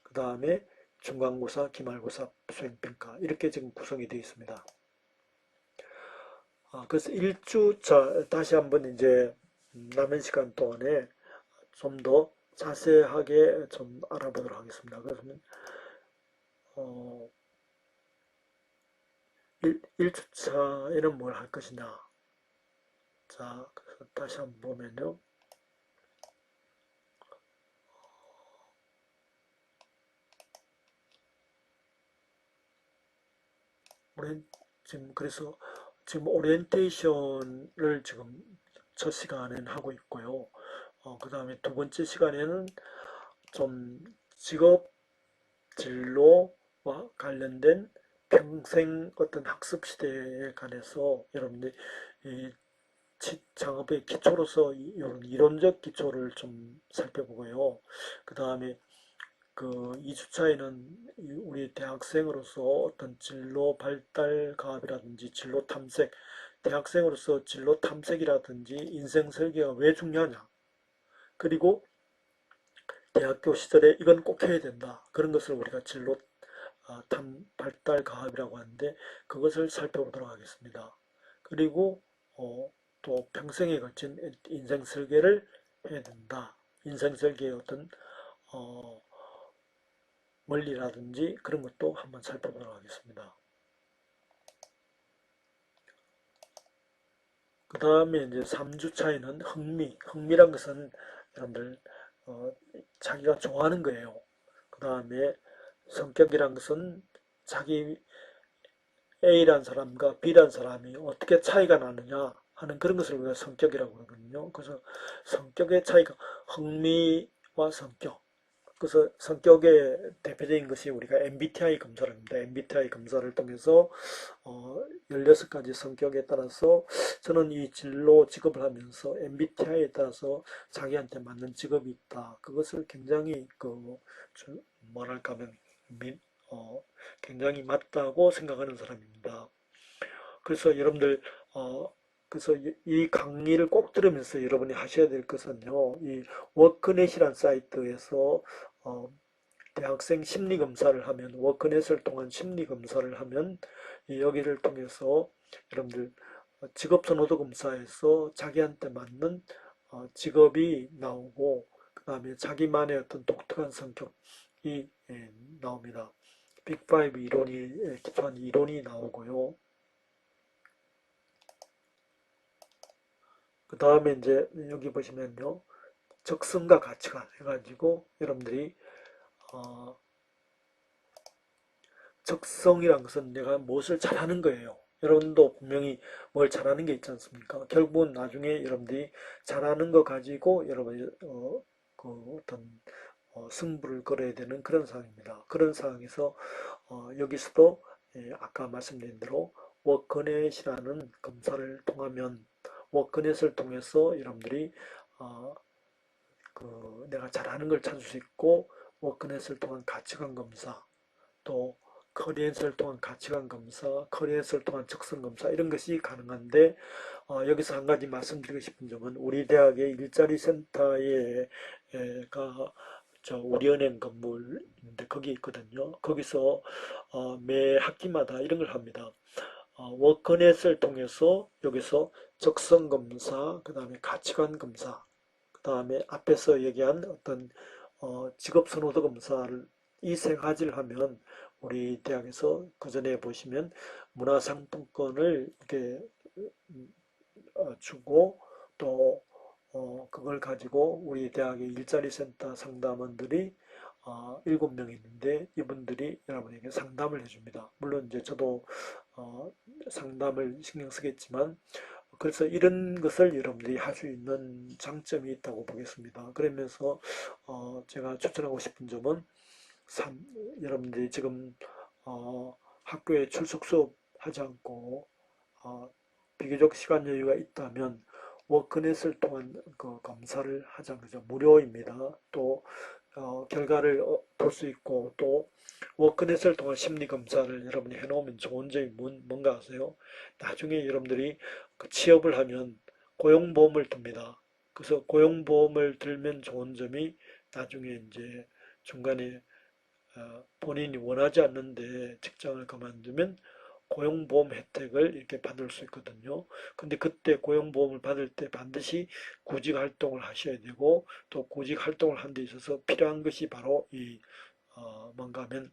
그 다음에 중간고사, 기말고사, 수행평가 이렇게 지금 구성이 되어 있습니다. 그래서 1주차 다시 한번 이제 남은 시간 동안에 좀 더 자세하게 좀 알아보도록 하겠습니다. 그러면 어, 1주차에는 뭘 할 것이냐. 자, 그래서 다시 한번 보면요. 우리 그래서 지금 오리엔테이션을 지금 첫 시간에는 하고 있고요. 그 다음에 두 번째 시간에는 좀 직업 진로와 관련된 평생 어떤 학습 시대에 관해서 여러분들 이 창업의 기초로서 이런 이론적 기초를 좀 살펴보고요. 그 다음에 그 2주차에는 우리 대학생으로서 어떤 진로 발달 가업이라든지 진로 탐색, 대학생으로서 진로 탐색이라든지 인생 설계가 왜 중요하냐. 그리고 대학교 시절에 이건 꼭 해야 된다. 그런 것을 우리가 진로 발달 가업이라고 하는데 그것을 살펴보도록 하겠습니다. 그리고 또 평생에 걸친 인생 설계를 해야 된다. 인생 설계의 어떤 어, 원리라든지 그런 것도 한번 살펴보도록 하겠습니다. 그 다음에 이제 3주차에는 흥미란 것은 여러분들 자기가 좋아하는 거예요. 그 다음에 성격이란 것은 자기 A란 사람과 B란 사람이 어떻게 차이가 나느냐 하는 그런 것을 우리가 성격이라고 그러거든요. 그래서 성격의 차이가 흥미와 성격. 그래서 성격의 대표적인 것이 우리가 MBTI 검사를 합니다. MBTI 검사를 통해서 16가지 성격에 따라서 저는 이 진로 직업을 하면서 MBTI에 따라서 자기한테 맞는 직업이 있다. 그것을 굉장히 뭐랄까 하면 굉장히 맞다고 생각하는 사람입니다. 그래서 여러분들 어, 그래서 이 강의를 꼭 들으면서 여러분이 하셔야 될 것은요. 이 워크넷이란 사이트에서 어, 대학생 심리 검사를 하면 워크넷을 통한 심리 검사를 하면 여기를 통해서 여러분들 직업 선호도 검사에서 자기한테 맞는 직업이 나오고 그 다음에 자기만의 어떤 독특한 성격이 나옵니다. 빅5 이론이 기초한 이론이 나오고요. 그 다음에 이제 여기 보시면요. 적성과 가치관 해가지고 여러분들이 어, 적성이란 것은 내가 무엇을 잘하는 거예요. 여러분도 분명히 뭘 잘하는 게 있지 않습니까? 결국은 나중에 여러분들이 잘하는 거 가지고 여러분이 어떤 승부를 걸어야 되는 그런 상황입니다. 그런 상황에서 여기서도 아까 말씀드린 대로 워커넷이라는 검사를 통하면 워커넷을 통해서 여러분들이 어, 내가 잘하는 걸 찾을 수 있고 워크넷을 통한 가치관 검사 또 커리앤스를 통한 가치관 검사, 커리앤스를 통한 적성 검사 이런 것이 가능한데 여기서 한 가지 말씀드리고 싶은 점은 우리 대학의 일자리 센터에 가 우리은행 건물인데 거기 있거든요. 거기서 매 학기마다 이런 걸 합니다. 워크넷을 통해서 여기서 적성 검사, 그 다음에 가치관 검사, 그 다음에 앞에서 얘기한 어떤 직업 선호도 검사를 이 세 가지를 하면 우리 대학에서 그 전에 보시면 문화상품권을 이렇게 주고 또 그걸 가지고 우리 대학의 일자리 센터 상담원들이 7명 있는데 이분들이 여러분에게 상담을 해줍니다. 물론 이제 저도 상담을 신경 쓰겠지만 그래서 이런 것을 여러분들이 할 수 있는 장점이 있다고 보겠습니다. 그러면서 제가 추천하고 싶은 점은 여러분들이 지금 학교에 출석 수업 하지 않고 어, 비교적 시간 여유가 있다면 워크넷을 통한 그 검사를 하자는 거죠. 무료입니다. 또 결과를 볼 수 있고 또 워크넷을 통한 심리 검사를 여러분이 해놓으면 좋은 점이 뭔가 아세요? 나중에 여러분들이 그 취업을 하면 고용보험을 듭니다. 그래서 고용보험을 들면 좋은 점이 나중에 이제 중간에 본인이 원하지 않는데 직장을 그만두면 고용보험 혜택을 이렇게 받을 수 있거든요. 근데 그때 고용보험을 받을 때 반드시 구직 활동을 하셔야 되고 또 구직 활동을 하는 데 있어서 필요한 것이 바로 이 뭔가 하면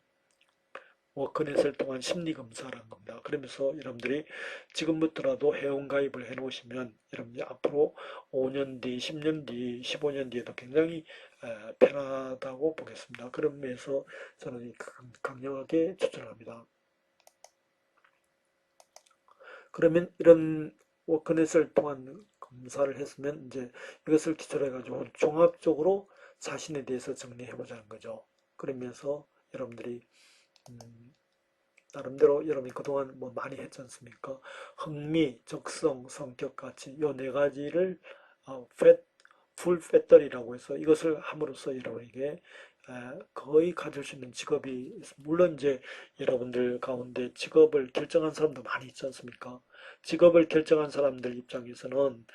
워크넷을 통한 심리검사라는 겁니다. 그러면서 여러분들이 지금부터라도 회원가입을 해 놓으시면 여러분들이 앞으로 5년 뒤, 10년 뒤, 15년 뒤에도 굉장히 편하다고 보겠습니다. 그런 면에서 저는 강력하게 추천합니다. 그러면 이런 워크넷을 통한 검사를 했으면 이제 이것을 기초로 해가지고 종합적으로 자신에 대해서 정리해 보자는 거죠. 그러면서 여러분들이 음, 나름대로 여러분이 그동안 뭐 많이 했지 않습니까? 흥미, 적성, 성격 같이 요 네 가지를 풀 배터리라고 해서 이것을 함으로써 여러분에게 거의 가질 수 있는 직업이 물론 이제 여러분들 가운데 직업을 결정한 사람도 많이 있지 않습니까? 직업을 결정한 사람들 입장에서는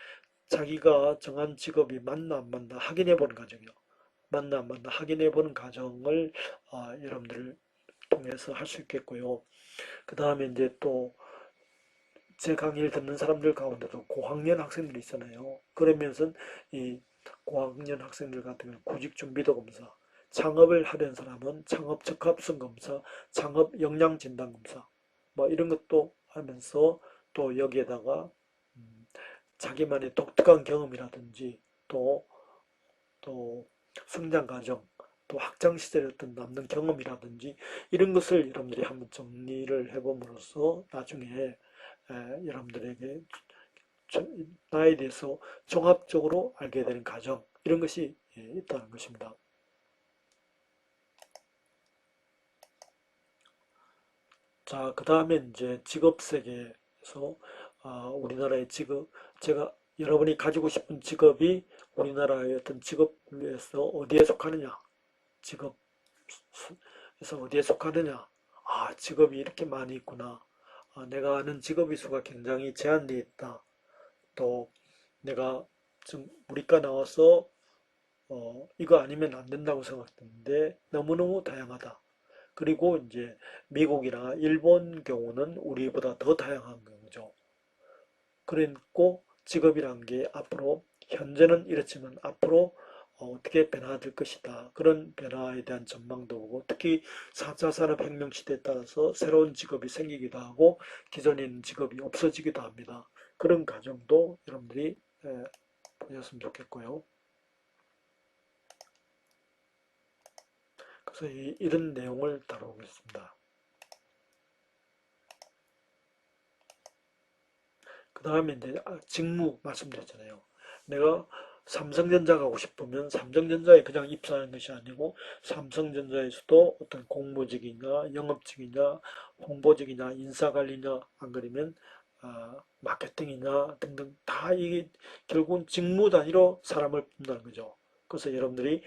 자기가 정한 직업이 맞나 안 맞나 확인해 보는 과정이요. 맞나 안 맞나 확인해 보는 과정을 여러분들 통해서 할 수 있겠고요. 그 다음에 이제 또 제 강의를 듣는 사람들 가운데도 고학년 학생들이 있잖아요. 그러면서 이 고학년 학생들 같은 경우는 구직 준비도 검사, 창업을 하려는 사람은 창업 적합성 검사, 창업 역량 진단 검사, 뭐 이런 것도 하면서 또 여기에다가 음, 자기만의 독특한 경험이라든지 또 성장 과정, 또 학창 시절의 어떤 남는 경험이라든지 이런 것을 여러분들이 한번 정리를 해봄으로써 나중에 여러분들에게 나에 대해서 종합적으로 알게 되는 과정 이런 것이 있다는 것입니다. 자, 그 다음에 이제 직업 세계에서 우리나라의 직업, 제가 여러분이 가지고 싶은 직업이 우리나라의 어떤 직업에서 어디에 속하느냐, 직업에서 어디에 속하느냐, 직업이 이렇게 많이 있구나. 내가 아는 직업의 수가 굉장히 제한되어 있다. 또 내가 지금 우리과 나와서 이거 아니면 안 된다고 생각했는데 너무너무 다양하다. 그리고 이제 미국이나 일본 경우는 우리보다 더 다양한 경우죠. 그리고 직업이란 게 앞으로 현재는 이렇지만 앞으로 어떻게 변화될 것이다. 그런 변화에 대한 전망도 보고 특히 4차 산업혁명 시대에 따라서 새로운 직업이 생기기도 하고 기존에 있는 직업이 없어지기도 합니다. 그런 과정도 여러분들이 보셨으면 좋겠고요. 그래서 이런 내용을 다루겠습니다. 그 다음에 이제 직무 말씀드렸잖아요. 내가 삼성전자 가고 싶으면 삼성전자에 그냥 입사하는 것이 아니고 삼성전자에서도 어떤 공무직이냐 영업직이냐 홍보직이냐 인사관리냐 안 그러면 마케팅이냐 등등 다 이게 결국은 직무 단위로 사람을 뽑는다는 거죠. 그래서 여러분들이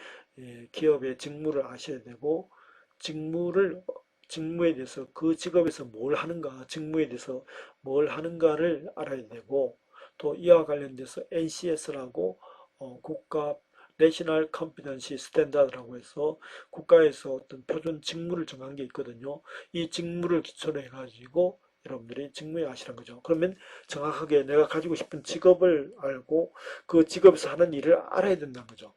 기업의 직무를 아셔야 되고 직무를 직무에 대해서 그 직업에서 뭘 하는가, 직무에 대해서 뭘 하는가를 알아야 되고 또 이와 관련돼서 NCS라고 국가 내셔널 컴피던시 스탠다드라고 해서 국가에서 어떤 표준 직무를 정한 게 있거든요. 이 직무를 기초로 해가지고 여러분들이 직무에 아시는 거죠. 그러면 정확하게 내가 가지고 싶은 직업을 알고 그 직업에서 하는 일을 알아야 된다는 거죠.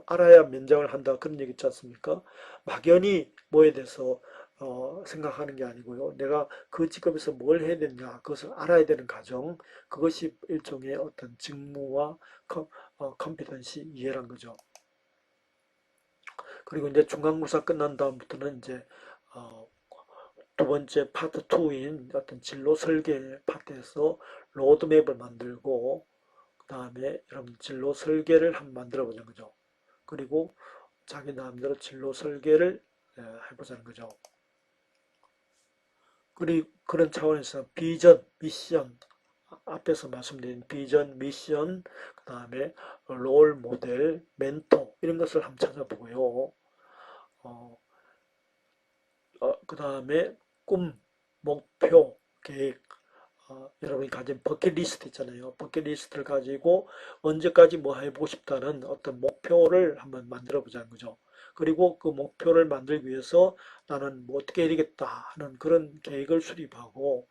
알아야 면장을 한다 그런 얘기 있지 않습니까? 막연히 뭐에 대해서 생각하는 게 아니고요. 내가 그 직업에서 뭘 해야 되냐 그것을 알아야 되는 과정 그것이 일종의 어떤 직무와 컴피턴시 이해란 거죠. 그리고 이제 중간고사 끝난 다음부터는 이제 어, 두 번째 파트 2인 어떤 진로 설계 파트에서 로드맵을 만들고 그 다음에 여러분 진로 설계를 한번 만들어 보자는 거죠. 그리고 자기 나름대로 진로 설계를 해보자는 거죠. 그리고 그런 차원에서 비전, 미션, 앞에서 말씀드린 비전, 미션, 그 다음에 롤 모델, 멘토 이런 것을 한번 찾아보고요. 그 다음에 꿈, 목표, 계획, 여러분이 가진 버킷리스트 있잖아요. 버킷리스트를 가지고 언제까지 뭐 해보고 싶다는 어떤 목표를 한번 만들어 보자는 거죠. 그리고 그 목표를 만들기 위해서 나는 뭐 어떻게 해야 되겠다 하는 그런 계획을 수립하고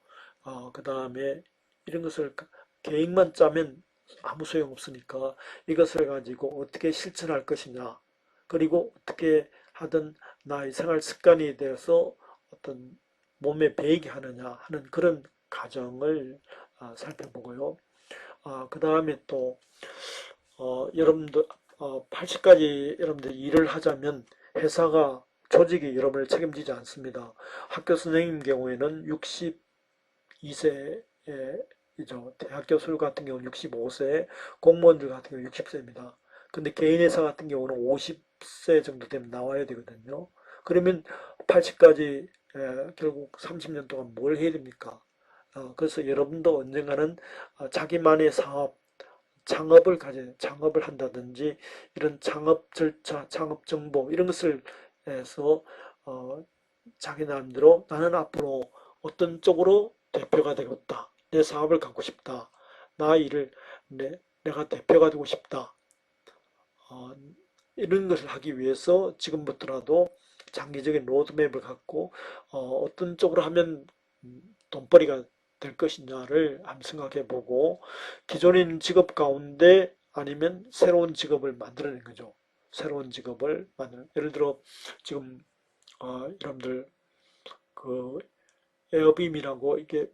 그 다음에 이런 것을 계획만 짜면 아무 소용 없으니까 이것을 가지고 어떻게 실천할 것이냐 그리고 어떻게 하든 나의 생활 습관에 대해서 어떤 몸에 배이게 하느냐 하는 그런 과정을 살펴보고요. 그 다음에 또 여러분들 80까지 여러분들 일을 하자면 회사가 조직이 여러분을 책임지지 않습니다. 학교 선생님 경우에는 62세이죠. 대학 교수 같은 경우는 65세, 공무원들 같은 경우 60세입니다. 근데 개인회사 같은 경우는 50세 정도 되면 나와야 되거든요. 그러면 80까지 결국 30년 동안 뭘 해야 됩니까? 그래서 여러분도 언젠가는 자기만의 사업, 창업을 한다든지 이런 창업 절차, 창업 정보 이런 것을 해서 어, 자기 나름대로 나는 앞으로 어떤 쪽으로 대표가 되겠다. 내 사업을 갖고 싶다. 나 일을 내가 대표가 되고 싶다. 어, 이런 것을 하기 위해서 지금부터라도 장기적인 로드맵을 갖고 떤 쪽으로 하면 돈벌이가 될 것이냐를 한번 생각해 보고 기존에 있는 직업 가운데 아니면 새로운 직업을 만들어낸 거죠. 새로운 직업을 만드는 예를 들어 지금 여러분들 그 에어빔이라고 이게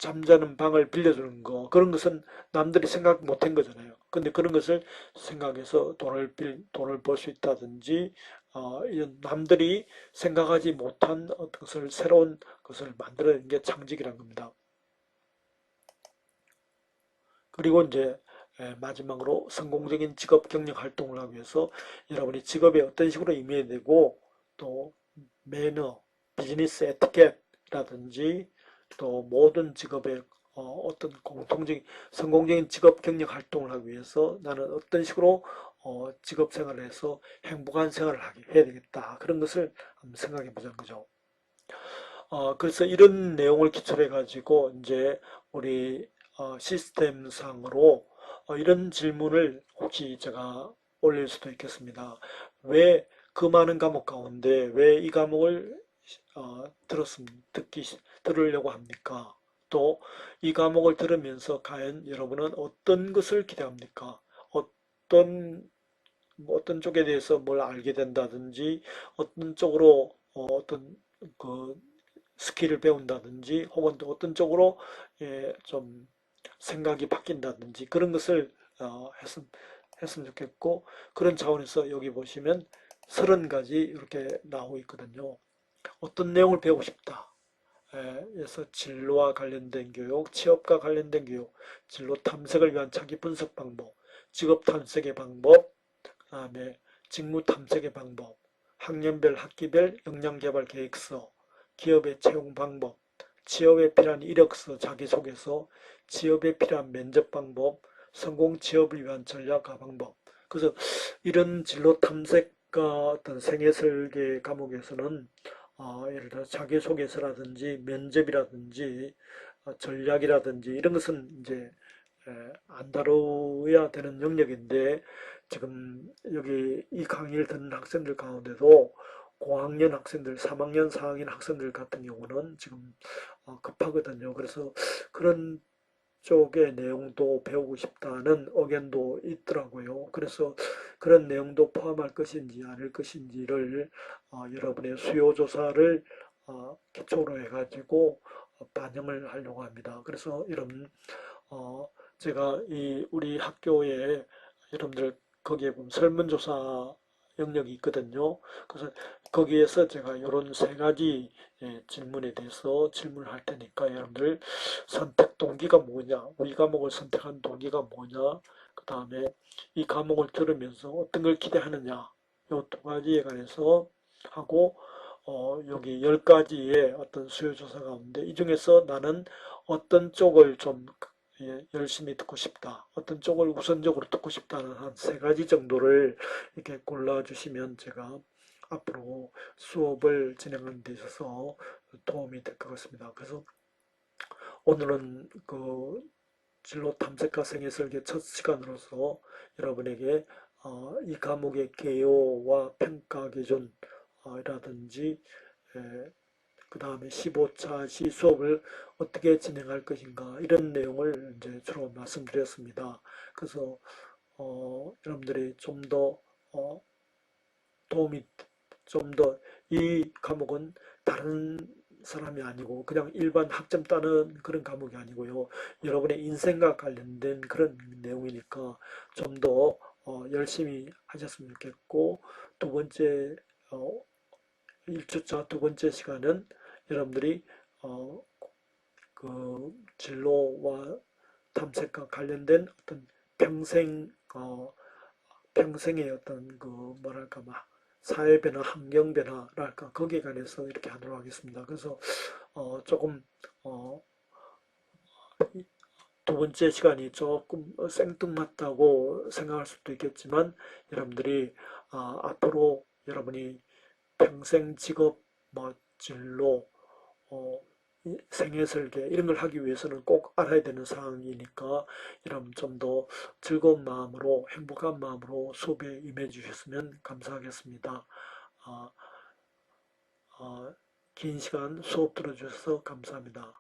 잠자는 방을 빌려주는 거, 그런 것은 남들이 생각 못한 거잖아요. 근데 그런 것을 생각해서 돈을 벌 수 있다든지, 이런 남들이 생각하지 못한 어떤 것을, 새로운 것을 만들어내는 게 창직이란 겁니다. 그리고 이제 마지막으로 성공적인 직업 경력 활동을 하기 위해서 여러분이 직업에 어떤 식으로 임해야 되고, 또 매너, 비즈니스 에티켓이라든지, 또 모든 직업의 어떤 공통적인 성공적인 직업 경력 활동을 하기 위해서 나는 어떤 식으로 직업 생활을 해서 행복한 생활을 해야 되겠다. 그런 것을 한번 생각해 보자는 거죠. 그래서 이런 내용을 기초로 해가지고 이제 우리 시스템상으로 이런 질문을 혹시 제가 올릴 수도 있겠습니다. 왜 그 많은 과목 가운데 왜 이 과목을 들으려고 합니까? 또 이 과목을 들으면서 과연 여러분은 어떤 것을 기대합니까? 어떤 어떤 쪽에 대해서 뭘 알게 된다든지, 어떤 쪽으로 어떤 그 스킬을 배운다든지, 혹은 또 어떤 쪽으로 좀 생각이 바뀐다든지, 그런 것을 했으면 좋겠고, 그런 차원에서 여기 보시면 30가지 이렇게 나오고 있거든요. 어떤 내용을 배우고 싶다. 그래서 진로와 관련된 교육, 취업과 관련된 교육, 진로 탐색을 위한 자기 분석 방법, 직업 탐색의 방법, 그 다음에 직무 탐색의 방법, 학년별, 학기별 역량개발 계획서, 기업의 채용 방법, 취업에 필요한 이력서, 자기소개서, 취업에 필요한 면접 방법, 성공 취업을 위한 전략과 방법. 그래서 이런 진로 탐색과 어떤 생애 설계 과목에서는 예를 들어 자기소개서라든지 면접이라든지 전략이라든지 이런 것은 이제 안 다뤄야 되는 영역인데, 지금 여기 이 강의를 듣는 학생들 가운데도 고학년 학생들, 3학년, 4학년 학생들 같은 경우는 지금 급하거든요. 그래서 그런 쪽의 내용도 배우고 싶다는 의견도 있더라고요. 그래서 그런 내용도 포함할 것인지 아닐 것인지를 여러분의 수요조사를 기초로 해가지고 반영을 하려고 합니다. 그래서 여러분 제가 이 우리 학교에 여러분들 거기에 보면 설문조사 영역이 있거든요. 그래서 거기에서 제가 이런 3가지 질문에 대해서 질문을 할 테니까 여러분들 선택 동기가 뭐냐, 우리 과목을 선택한 동기가 뭐냐, 그 다음에 이 과목을 들으면서 어떤 걸 기대하느냐, 이 2가지에 관해서 하고, 여기 10가지의 어떤 수요조사 가운데 이 중에서 나는 어떤 쪽을 좀 열심히 듣고 싶다, 어떤 쪽을 우선적으로 듣고 싶다는 한 3가지 정도를 이렇게 골라주시면 제가 앞으로 수업을 진행하는 데 있어서 도움이 될 것 같습니다. 그래서 오늘은 그 진로 탐색과 생애 설계 첫 시간으로서 여러분에게 이 과목의 개요와 평가 기준 이라든지 그 다음에 15차 시 수업을 어떻게 진행할 것인가 이런 내용을 이제 주로 말씀드렸습니다. 그래서 여러분들이 좀 더 도움이 좀 더, 이 과목은 다른 사람이 아니고 그냥 일반 학점 따는 그런 과목이 아니고요. 여러분의 인생과 관련된 그런 내용이니까 좀 더 열심히 하셨으면 좋겠고, 2번째 1주차 2번째 시간은 여러분들이 어, 그 진로와 탐색과 관련된 어떤 평생 평생의 어떤 그 뭐랄까 막 사회 변화, 환경 변화랄까 거기에 관해서 이렇게 하도록 하겠습니다. 그래서 조금 어, 2번째 시간이 조금 생뚱맞다고 생각할 수도 있겠지만, 여러분들이 앞으로 여러분이 평생 직업, 뭐 진로, 어, 생애 설계 이런 걸 하기 위해서는 꼭 알아야 되는 사항이니까 여러분 좀 더 즐거운 마음으로, 행복한 마음으로 수업에 임해 주셨으면 감사하겠습니다. 어, 긴 시간 수업 들어주셔서 감사합니다.